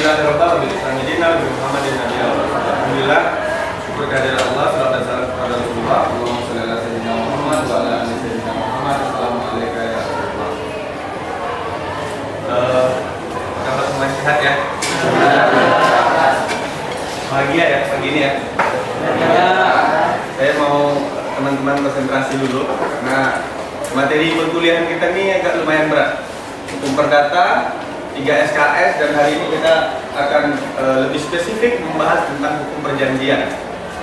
Alhamdulillah, syukur kehadirat Allah, salam dan salam kepada Rasulullah. Allahumma sholli ala sayyidina Muhammad wa ala ali sayyidina Muhammad. Assalamualaikum ya Rasulullah. Kabar semua sehat ya? Bahagia ya pagi ini ya? Saya mau teman-teman konsentrasi dulu karena materi perkuliahan kita ini agak lumayan berat. Hukum perdata, 3 SKS, dan hari ini kita akan lebih spesifik membahas tentang hukum perjanjian.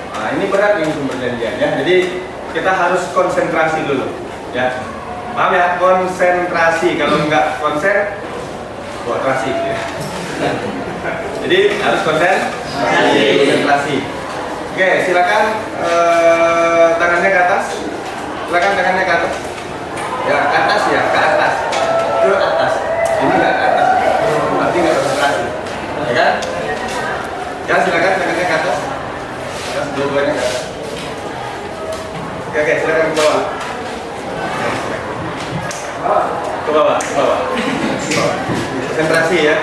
Nah, ini berat nih hukum perjanjian ya. Jadi kita harus konsentrasi dulu ya. Paham ya? Konsentrasi. Kalau nggak konsentrasi ya. Jadi harus konsentrasi. Oke, silakan tangannya ke atas. Silakan tangannya ke atas. Ya, ke atas ya, ke atas. Ke atas. Ini nggak ke atas. Berarti nggak konsentrasi. Ya kan? Ya, silakan tangannya ke atas. Ya, dua-duanya ke atas. Oke, silakan ke bawah. Ke bawah, ke bawah. Konsentrasi ya.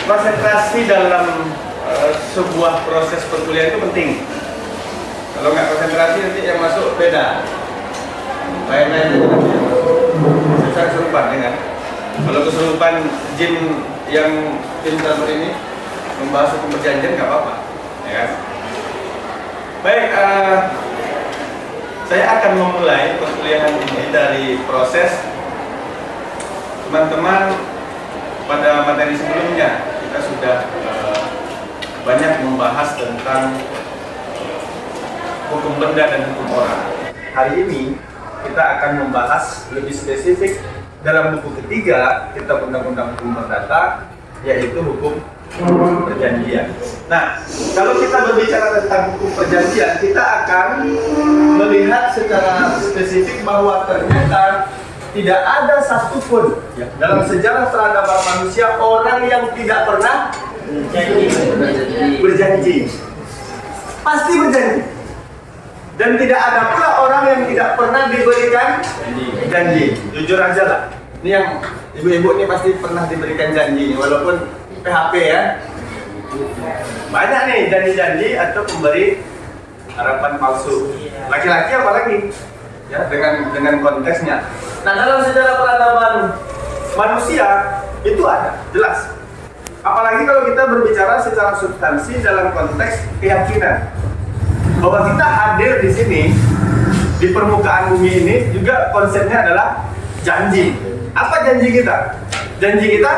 Konsentrasi dalam sebuah proses perkuliahan itu penting. Kalau nggak konsentrasi nanti yang masuk beda. Lain-lain aja nanti yang masuk. Saya kesurupan ya kan? Kalau kesurupan jin yang pintar ini membahas hukum perjanjian nggak apa-apa, ya kan? Baik, saya akan memulai perkuliahan ini dari proses teman-teman pada materi sebelumnya. Kita sudah banyak membahas tentang hukum benda dan hukum orang. Hari ini kita akan membahas lebih spesifik dalam buku ketiga Kitab Undang-Undang Hukum Perdata, yaitu hukum perjanjian. Nah, kalau kita berbicara tentang hukum perjanjian, kita akan melihat secara spesifik bahwa ternyata tidak ada satupun ya, dalam sejarah peradaban manusia orang yang tidak pernah berjanji. Pasti berjanji. Dan tidak ada pula orang yang tidak pernah diberikan janji. Jujur aja lah. Ini yang ibu-ibu ini pasti pernah diberikan janji, walaupun PHP ya. Banyak nih janji-janji atau pemberi harapan palsu. Laki-laki apalagi ya, dengan konteksnya. Nah, dalam sejarah peradaban manusia itu ada, jelas. Apalagi kalau kita berbicara secara substansi dalam konteks keyakinan bahwa kita hadir di sini di permukaan bumi ini juga konsepnya adalah janji. Apa janji kita? Janji kita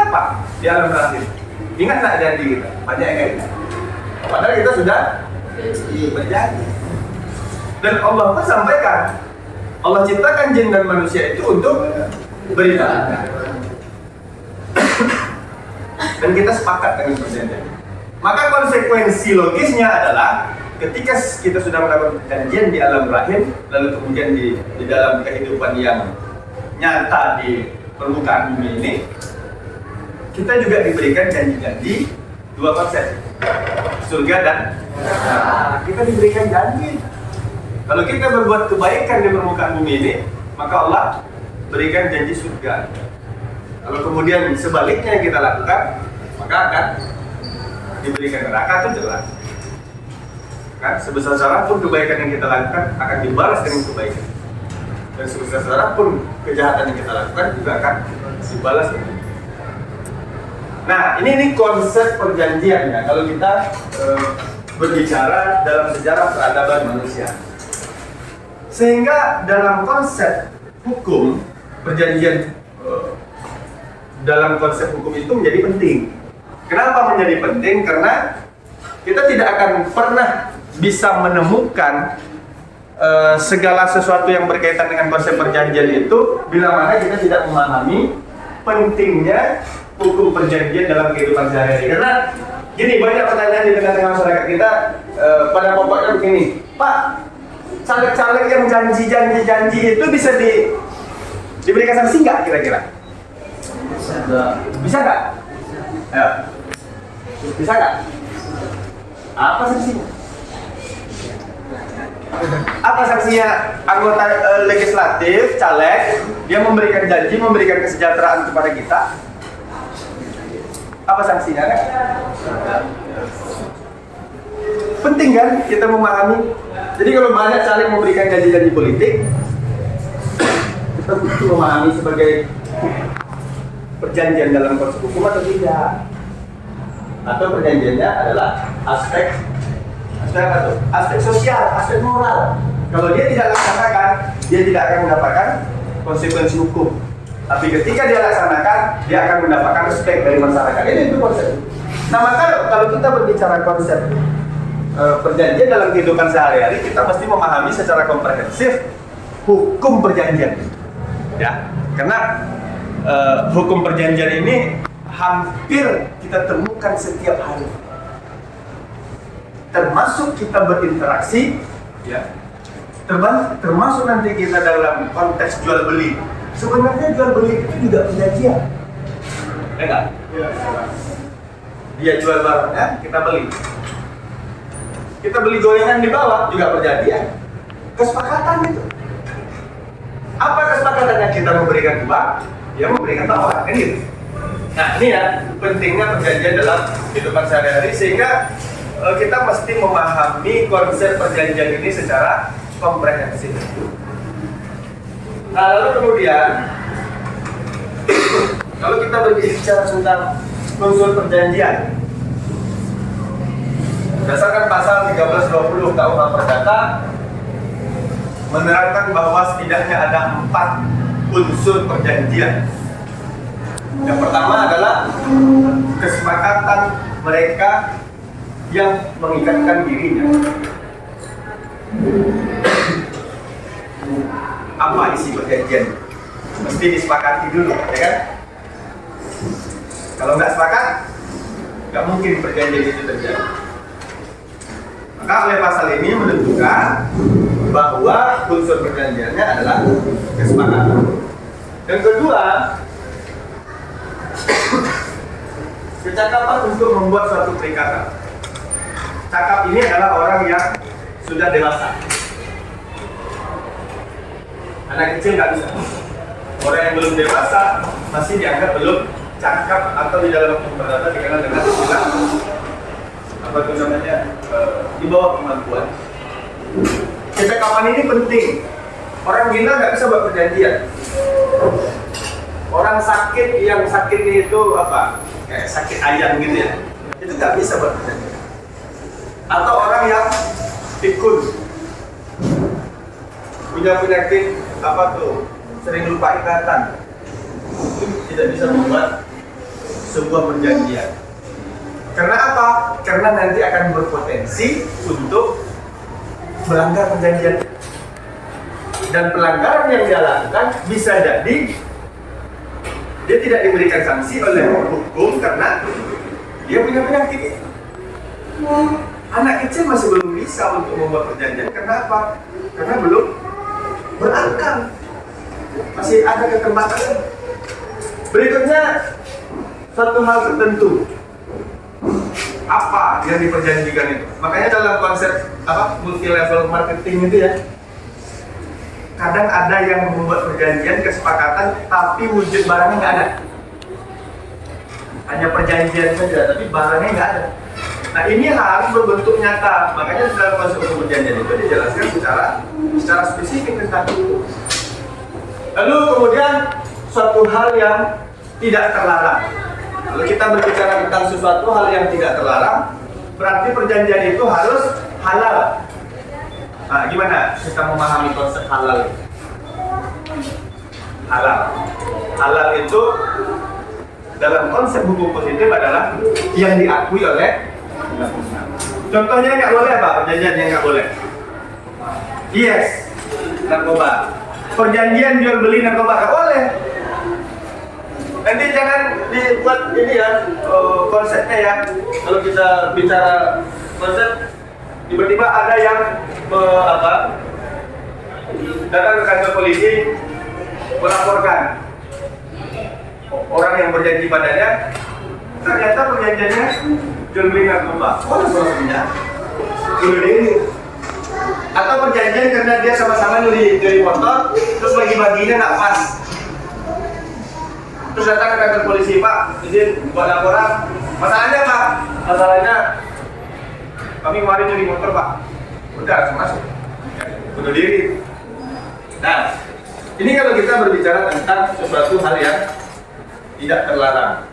apa? Di alam lahir. Ingat nggak janji kita? Banyak yang kayak gitu. Padahal kita sudah berjanji. Dan Allah pun sampaikan, Allah ciptakan jin dan manusia itu untuk beribadah. Dan kita sepakat dengan perjanjian. Maka konsekuensi logisnya adalah ketika kita sudah melakukan perjanjian di alam rahim, lalu kemudian di dalam kehidupan yang nyata di permukaan bumi ini, kita juga diberikan janji-janji dua konsep, surga dan neraka. Kita diberikan janji. Kalau kita berbuat kebaikan di permukaan bumi ini, maka Allah berikan janji surga. Kalau kemudian sebaliknya yang kita lakukan, maka akan diberikan neraka, itu jelas. Kan sebesar pun kebaikan yang kita lakukan akan dibalas dengan kebaikan. Dan sebesar pun kejahatan yang kita lakukan juga akan dibalas dengan kebaikan. Nah, ini konsep perjanjian ya. Kalau kita berbicara dalam sejarah peradaban manusia. Sehingga dalam konsep hukum perjanjian dalam konsep hukum itu menjadi penting. Kenapa menjadi penting? Karena kita tidak akan pernah bisa menemukan segala sesuatu yang berkaitan dengan konsep perjanjian itu bila mana kita tidak memahami pentingnya hukum perjanjian dalam kehidupan sehari-hari. Karena gini, banyak pertanyaan di tengah-tengah masyarakat kita pada pokoknya begini, Pak, caleg-caleg yang janji itu bisa diberikan sanksi nggak kira-kira? Bisa nggak? Ayo. Bisa nggak? Apa sanksinya? Apa sanksinya anggota legislatif, caleg, dia memberikan janji, memberikan kesejahteraan kepada kita? Apa sanksinya kan? Penting kan kita memahami. Jadi kalau banyak caleg memberikan janji-janji politik, kita butuh memahami sebagai perjanjian dalam konteks hukum atau tidak. Atau perjanjiannya adalah aspek apa tuh? Aspek sosial, aspek moral. Kalau dia tidak laksanakan, dia tidak akan mendapatkan konsekuensi hukum. Tapi ketika dia laksanakan, dia akan mendapatkan respect dari masyarakat. Ini itu konsep. Nah maka kalau kita berbicara konsep perjanjian dalam kehidupan sehari-hari, kita mesti memahami secara komprehensif hukum perjanjian. Ya, karena hukum perjanjian ini hampir kita temukan setiap hari. Termasuk kita berinteraksi, ya, termasuk nanti kita dalam konteks jual beli. Sebenarnya jual beli itu juga perjanjian, ya enggak? Dia jual barangnya, kita beli. Kita beli gorengan di bawah juga perjanjian, kesepakatan itu. Apa kesepakatannya? Kita memberikan uang, dia memberikan tawaran, kan gitu. Nah ini ya pentingnya perjanjian dalam kehidupan sehari-hari, sehingga kita mesti memahami konsep perjanjian ini secara komprehensif. Nah lalu kemudian kalau kita berbicara tentang unsur perjanjian, berdasarkan pasal 1320 KUH Perdata menerangkan bahwa setidaknya ada 4 unsur perjanjian. Yang pertama adalah kesepakatan mereka yang mengikatkan dirinya. Apa isi perjanjian? Mesti disepakati dulu, ya kan? Kalau nggak sepakat, nggak mungkin perjanjian itu terjadi. Maka oleh pasal ini menentukan bahwa unsur perjanjiannya adalah kesepakatan. Yang kedua, kecakapan untuk membuat suatu perikatan. Cakap ini adalah orang yang sudah dewasa. Anak kecil nggak bisa. Orang yang belum dewasa masih dianggap belum cakap, atau di dalam hukum perdata dikenal dengan istilah apa itu namanya, di bawah kemampuan. Kecakapan ini penting. Orang gila nggak bisa buat perjanjian. Orang sakit, yang sakitnya itu apa? Kayak sakit ayam gitu ya. Itu nggak bisa buat perjanjian. Atau orang yang pikun, punya penyakit apa tuh, sering lupa ingatan, itu tidak bisa membuat sebuah perjanjian. Karena apa? Karena nanti akan berpotensi untuk melanggar perjanjian. Dan pelanggaran yang dia lakukan bisa jadi dia tidak diberikan sanksi oleh hukum karena dia punya penyakit. Anak kecil masih belum bisa untuk membuat perjanjian. Karena apa? Karena belum berakal, masih ada keterbatasan. Berikutnya, satu hal tertentu, apa yang diperjanjikan itu. Makanya dalam konsep apa multi level marketing itu ya, kadang ada yang membuat perjanjian, kesepakatan, tapi wujud barangnya nggak ada. Hanya perjanjian saja, tapi barangnya nggak ada. Nah ini harus berbentuk nyata. Makanya dalam konsep perjanjian itu dijelaskan secara spesifik tentang itu. Lalu kemudian suatu hal yang tidak terlarang. Kalau kita berbicara tentang sesuatu hal yang tidak terlarang, berarti perjanjian itu harus halal. Nah, gimana kita memahami konsep halal? Halal itu dalam konsep hukum positif adalah yang diakui oleh. Contohnya nggak boleh apa? Perjanjian yang nggak boleh. Yes, narkoba. Perjanjian jual beli narkoba nggak boleh. Nanti jangan dibuat ini ya konsepnya ya. Kalau kita bicara konsep, tiba-tiba ada yang datang ke kantor polisi melaporkan orang yang berjanji padanya, ternyata perjanjiannya jual beli narkoba. Oh, prosesnya bunuh diri. Atau perjanjian karena dia sama-sama nyuri motor, terus bagi-baginya nggak pas. Terus datang ke kantor polisi, Pak, izin buat laporan. Masalahnya Pak, masalahnya kami kemarin nyuri motor Pak. Udah langsung masuk, bunuh diri. Nah, ini kalau kita berbicara tentang sesuatu hal yang tidak terlarang.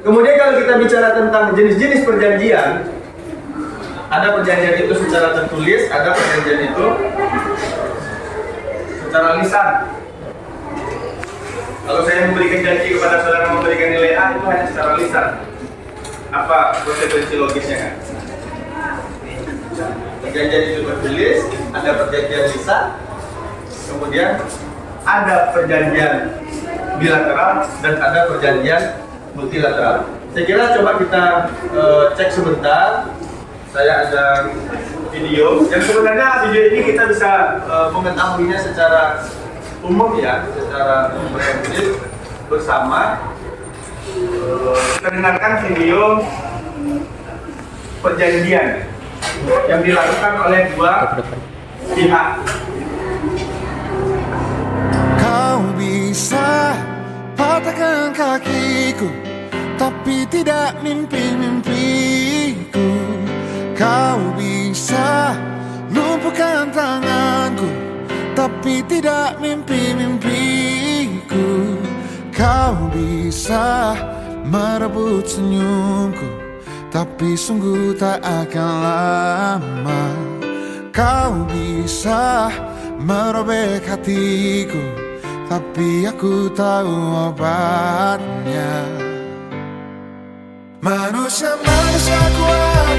Kemudian kalau kita bicara tentang jenis-jenis perjanjian, ada perjanjian itu secara tertulis, ada perjanjian itu secara lisan. Kalau saya memberikan janji kepada saudara memberikan nilai A, itu hanya secara lisan. Apa konsekuensi logisnya kan? Perjanjian itu tertulis, ada perjanjian lisan, kemudian ada perjanjian bilateral dan ada perjanjian multilateral. Saya kira coba kita cek sebentar. Saya ada video yang sebenarnya video ini kita bisa mengetahuinya secara umum ya, secara komprehensif bersama. Kita dengarkan video perjanjian yang dilakukan oleh dua pihak. Kau bisa patahkan kakiku, tapi tidak mimpi-mimpiku. Kau bisa lumpuhkan tanganku, tapi tidak mimpi-mimpiku. Kau bisa merebut senyumku, tapi sungguh tak akan lama. Kau bisa merobek hatiku, tapi aku tahu obatnya. Manusia-manusia kuat,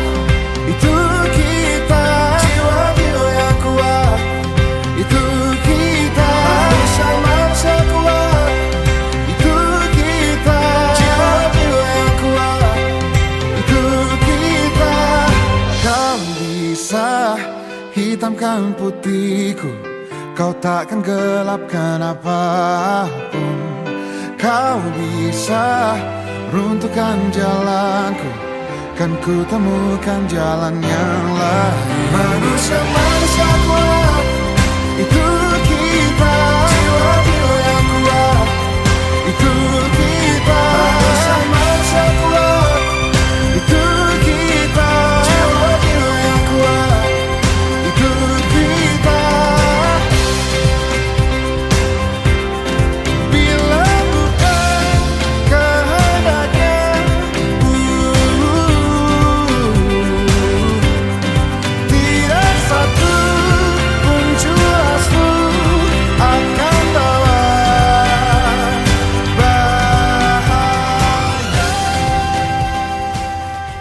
itu kita. Jiwa-jiwa yang kuat, itu kita. Manusia-manusia kuat, itu kita. Jiwa-jiwa yang kuat, itu kita. Kau bisa hitamkan putihku, kau takkan gelapkan apapun. Kau bisa runtuhkan jalanku, kan ku temukan jalan yang lain. Manusia-manusia kuat, itu kita. Jiwa-jiwa yang kuat, itu kita. Manusia-manusia kuat, itu kita. Jiwa-jiwa yang kuat, itu kita. Bila bukan kehendaknya, tidak satu pun jelasmu akan bawa bahaya.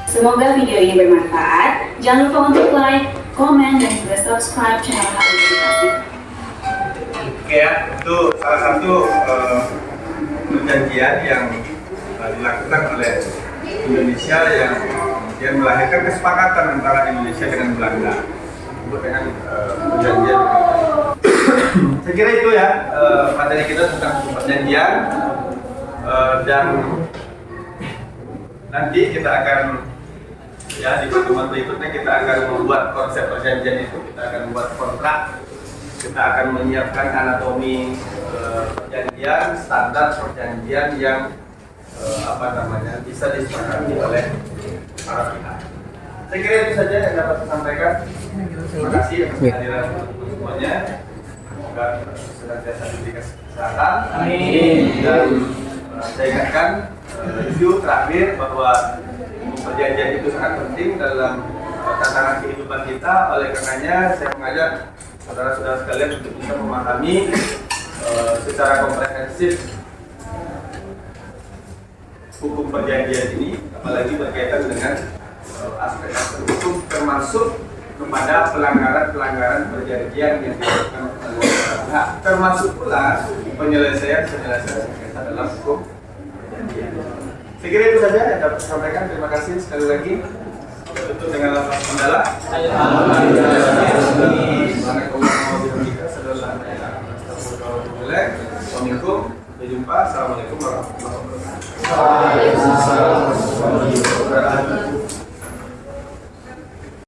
Semoga video ini bermanfaat. Jangan lupa untuk like, komen, dan juga subscribe channel HI Edukasi. Oke ya, itu salah satu perjanjian yang dilakukan oleh Indonesia yang kemudian melahirkan kesepakatan antara Indonesia dengan Belanda. Disebut dengan perjanjian. Saya kira itu ya materi kita tentang perjanjian, dan nanti kita akan ya di pertemuan berikutnya kita akan membuat konsep perjanjian itu, kita akan membuat kontrak, kita akan menyiapkan anatomi perjanjian, standar perjanjian yang bisa disepakati oleh para pihak. Saya kira itu saja yang dapat saya sampaikan. Terima kasih atas kehadiran semuanya. Semoga senantiasa diberi kesehatan. Amin. Dan saya ingatkan review terakhir bahwa perjanjian itu sangat penting dalam tatanan kehidupan kita. Oleh karenanya saya mengajak saudara-saudara sekalian untuk bisa memahami secara komprehensif hukum perjanjian ini, apalagi berkaitan dengan aspek-aspek hukum termasuk kepada pelanggaran-pelanggaran perjanjian yang dilakukan oleh pihak, termasuk pula penyelesaian sengketa dalam hukum perjanjian. Saya kira itu saja yang dapat saya sampaikan. Terima kasih sekali lagi. Kita tutup dengan lafaz hamdalah. Sampai jumpa. Assalamualaikum warahmatullahi wabarakatuh.